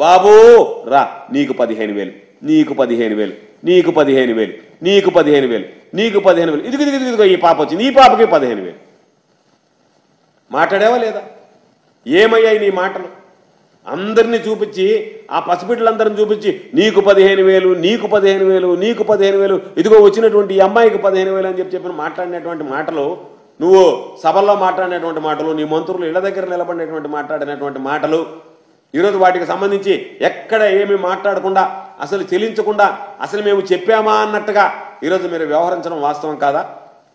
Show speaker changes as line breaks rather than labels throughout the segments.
బాబు రా నీకు 15,000 నీకు 15,000 నీకు 15,000 నీకు 15,000 నీకు 15,000 ఇదిగో ఈ పాప వచ్చింది ఈ పాపకి 15,000 మాట్లాడావా లేదా? ఏమయ్యాయి నీ మాటలు? అందరినీ చూపించి ఆ పసిబిడ్డలందరిని చూపించి నీకు 15,000 నీకు 15,000 నీకు 15,000 ఇదిగో వచ్చినటువంటి ఈ అమ్మాయికి 15,000 అని చెప్పి మాట్లాడినటువంటి మాటలు, నువ్వు సభల్లో మాట్లాడినటువంటి మాటలు, నీ మంత్రులు ఇళ్ల దగ్గర నిలబడినటువంటి మాట్లాడినటువంటి మాటలు, ఈరోజు వాటికి సంబంధించి ఎక్కడ ఏమి మాట్లాడకుండా అసలు చెల్లించకుండా అసలు మేము చెప్పామా అన్నట్టుగా ఈరోజు మీరు వ్యవహరించడం వాస్తవం కాదా?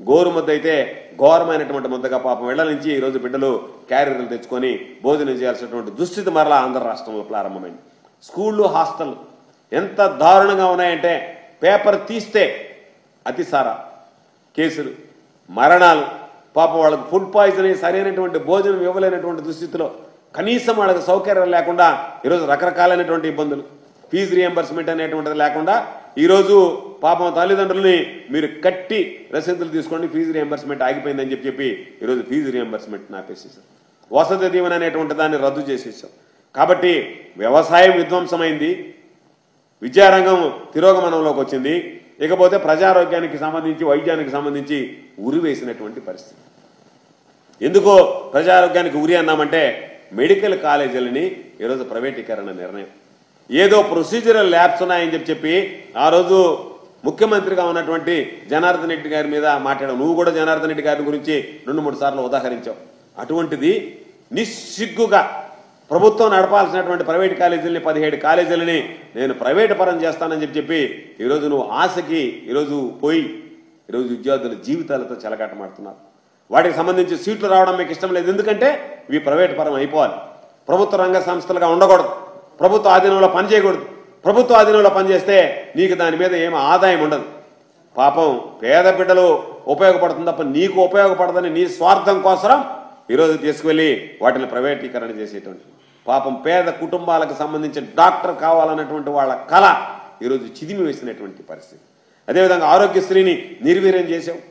గోరు ముద్ద అయితే ఘోరమైనటువంటి ముద్దగా పాపం ఇళ్ల నుంచి ఈరోజు బిడ్డలు క్యారియర్లు తెచ్చుకొని భోజనం చేయాల్సినటువంటి దుస్థితి మరలా ఆంధ్ర రాష్ట్రంలో ప్రారంభమైంది. స్కూళ్ళు హాస్టల్ ఎంత దారుణంగా ఉన్నాయంటే పేపర్ తీస్తే అతిసార కేసులు, మరణాలు, పాపం వాళ్ళకు ఫుడ్ పాయిజన్ అయ్యి సరైనటువంటి భోజనం ఇవ్వలేనటువంటి దుస్థితిలో కనీసం వాళ్ళకి సౌకర్యాలు లేకుండా ఈరోజు రకరకాలైనటువంటి ఇబ్బందులు, ఫీజు రియంబర్స్మెంట్ అనేటువంటిది లేకుండా ఈరోజు పాపం తల్లిదండ్రులని మీరు కట్టి రసీదులు తీసుకోండి ఫీజు రియంబర్స్మెంట్ ఆగిపోయిందని చెప్పి ఈరోజు ఫీజు రియంబర్స్మెంట్ ఆపేసేసాం. వసతి దీవెన అనేటువంటి దాన్ని రద్దు చేసేసాం. కాబట్టి వ్యవసాయం విధ్వంసమైంది, విద్యారంగం తిరోగమనంలోకి వచ్చింది, ఇకపోతే ప్రజారోగ్యానికి సంబంధించి వైద్యానికి సంబంధించి ఉరి వేసినటువంటి పరిస్థితి. ఎందుకో ప్రజారోగ్యానికి ఉరి అన్నామంటే మెడికల్ కాలేజీలని ఈరోజు ప్రైవేటీకరణ నిర్ణయం, ఏదో ప్రొసీజరల్ ల్యాబ్స్ ఉన్నాయని చెప్పి ఆ రోజు ముఖ్యమంత్రిగా ఉన్నటువంటి జనార్దన్ రెడ్డి గారి మీద మాట్లాడావు. నువ్వు కూడా జనార్దన్ రెడ్డి గారి గురించి 2-3 సార్లు ఉదాహరించావు. అటువంటిది నిస్సిగ్గుగా ప్రభుత్వం నడపాల్సినటువంటి ప్రైవేట్ కాలేజీలని 17 కాలేజీలని నేను ప్రైవేట్ పరం చేస్తానని చెప్పి ఈరోజు నువ్వు ఆశకి ఈరోజు పోయి ఈరోజు విద్యార్థుల జీవితాలతో చెలగాటమాడుతున్నారు. వాటికి సంబంధించి సీట్లు రావడం మీకు ఇష్టం లేదు, ఎందుకంటే ఇవి ప్రైవేట్ పరం అయిపోవాలి, ప్రభుత్వ రంగ సంస్థలుగా ఉండకూడదు, ప్రభుత్వ ఆధీనంలో పనిచేయకూడదు. ప్రభుత్వ ఆధీనంలో పనిచేస్తే నీకు దాని మీద ఏమి ఆదాయం ఉండదు. పాపం పేద బిడ్డలు ఉపయోగపడుతుంది తప్ప నీకు ఉపయోగపడదని నీ స్వార్థం కోసం ఈరోజు తీసుకువెళ్ళి వాటిని ప్రైవేటీకరణ చేసేటువంటి పాపం పేద కుటుంబాలకు సంబంధించిన డాక్టర్ కావాలన్నటువంటి వాళ్ళ కళ ఈరోజు చిదిమి వేసినటువంటి పరిస్థితి. అదేవిధంగా ఆరోగ్యశ్రీని నిర్వీర్యం చేసావు.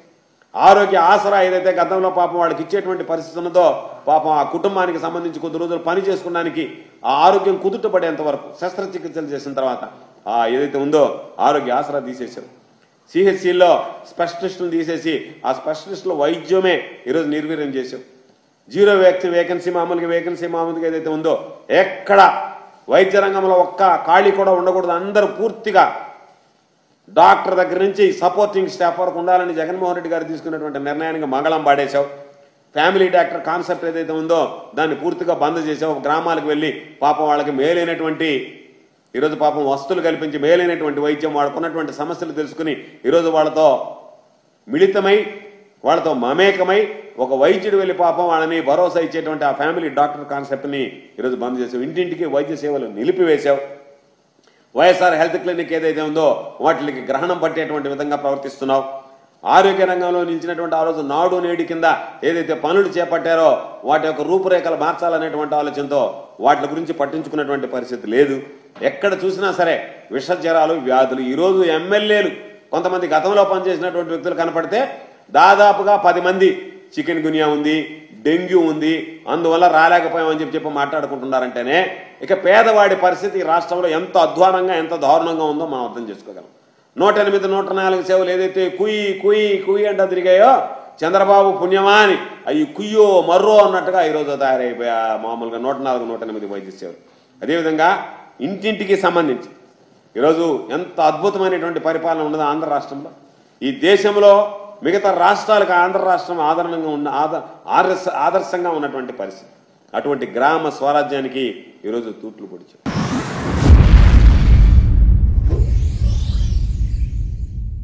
ఆరోగ్య ఆసరా ఏదైతే గతంలో పాపం వాళ్ళకి ఇచ్చేటువంటి పరిస్థితి ఉన్నదో పాపం ఆ కుటుంబానికి సంబంధించి కొద్ది రోజులు పని చేసుకోవడానికి ఆ ఆరోగ్యం కుదుటపడేంత వరకు శస్త్రచికిత్సలు చేసిన తర్వాత ఏదైతే ఉందో ఆరోగ్య ఆసరా తీసేసావు. సిహెచ్సిలో స్పెషలిస్టులు తీసేసి ఆ స్పెషలిస్టుల వైద్యమే ఈరోజు నిర్వీర్యం చేసావు. జీరో వేకెన్సీ మామూలుగా ఏదైతే ఉందో ఎక్కడ వైద్య రంగంలో ఒక్క ఖాళీ కూడా ఉండకూడదు, అందరూ పూర్తిగా డాక్టర్ దగ్గర నుంచి సపోర్టింగ్ స్టాఫ్ వరకు ఉండాలని జగన్మోహన్ రెడ్డి గారు తీసుకున్నటువంటి నిర్ణయానికి మంగళం పాడేశావు. ఫ్యామిలీ డాక్టర్ కాన్సెప్ట్ ఏదైతే ఉందో దాన్ని పూర్తిగా బంద్ చేసావు. గ్రామాలకు వెళ్ళి పాపం వాళ్ళకి మేలైనటువంటి ఈరోజు పాపం వస్తువులు కల్పించి మేలైనటువంటి వైద్యం వాళ్ళకున్నటువంటి సమస్యలు తెలుసుకుని ఈరోజు వాళ్ళతో మిళితమై వాళ్ళతో మమేకమై ఒక వైద్యుడు వెళ్ళి పాపం వాళ్ళని భరోసా ఇచ్చేటువంటి ఆ ఫ్యామిలీ డాక్టర్ కాన్సెప్ట్ని ఈరోజు బంద్ చేసావు. ఇంటింటికి వైద్య సేవలు నిలిపివేశావు. వైఎస్ఆర్ హెల్త్ క్లినిక్ ఏదైతే ఉందో వాటికి గ్రహణం పట్టేటువంటి విధంగా ప్రవర్తిస్తున్నావు. ఆరోగ్య రంగంలో నిలిచినటువంటి ఆ రోజు నాడు నేడు కింద ఏదైతే పనులు చేపట్టారో వాటి యొక్క రూపురేఖలు మార్చాలనేటువంటి ఆలోచనతో వాటి గురించి పట్టించుకున్నటువంటి పరిస్థితి లేదు. ఎక్కడ చూసినా సరే విషజ్వరాలు, వ్యాధులు. ఈరోజు ఎమ్మెల్యేలు కొంతమంది గతంలో పనిచేసినటువంటి వ్యక్తులు కనపడితే దాదాపుగా 10 మంది చికెన్ గునియా ఉంది, డెంగ్యూ ఉంది, అందువల్ల రాలేకపోయామని చెప్పి మాట్లాడుకుంటున్నారంటేనే ఇక పేదవాడి పరిస్థితి రాష్ట్రంలో ఎంత అధ్వానంగా ఎంత దారుణంగా ఉందో మనం అర్థం చేసుకోగలం. 108, 104 సేవలు ఏదైతే కుయ్యి అంట తిరిగాయో చంద్రబాబు పుణ్యమా అని అవి కుయ్యో మర్రో అన్నట్టుగా ఈరోజు తయారైపోయా మామూలుగా 104, 108 వైద్య సేవలు. అదేవిధంగా ఇంటింటికి సంబంధించి ఈరోజు ఎంత అద్భుతమైనటువంటి పరిపాలన ఉన్నది ఆంధ్ర రాష్ట్రంలో. ఈ దేశంలో మిగతా రాష్ట్రాలకు ఆంధ్ర రాష్ట్రం ఆదర్శంగా ఉన్నటువంటి పరిస్థితి. అటువంటి గ్రామ స్వరాజ్యానికి ఈరోజు తూట్లు పొడిచారు.